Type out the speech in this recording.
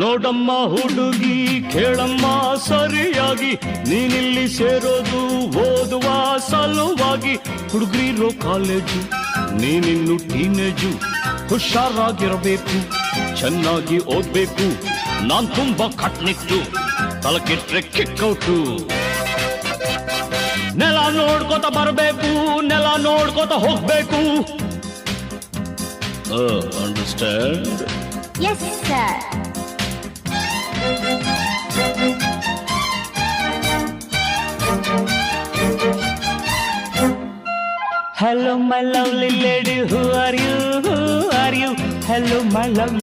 ನೋಡಮ್ಮ ಹುಡುಗಿ ಕೇಳಮ್ಮ ಸರಿಯಾಗಿ, ನೀನಿಲ್ಲಿ ಸೇರೋದು ಓದುವ ಸಲುವಾಗಿ. ಹುಡುಗರಿರೋ ಕಾಲೇಜು, ನೀನಿನ್ನು ಟೀನೇಜು. ಹುಷಾರಾಗಿರಬೇಕು, ಚೆನ್ನಾಗಿ ಓದ್ಬೇಕು. ನಾನ್ ತುಂಬಾ ಕಟ್ನಿಟ್ಟು, ತಲಕೆಟ್ರೆ ಕಿಕ್ಕೌಟು. ನೆಲ ನೋಡ್ಕೋತ ಬರಬೇಕು, ನೆಲ ನೋಡ್ಕೋತ ಹೋಗ್ಬೇಕು. Understand? Yes sir. Hello my lovely lady, who are you? Hello my lovely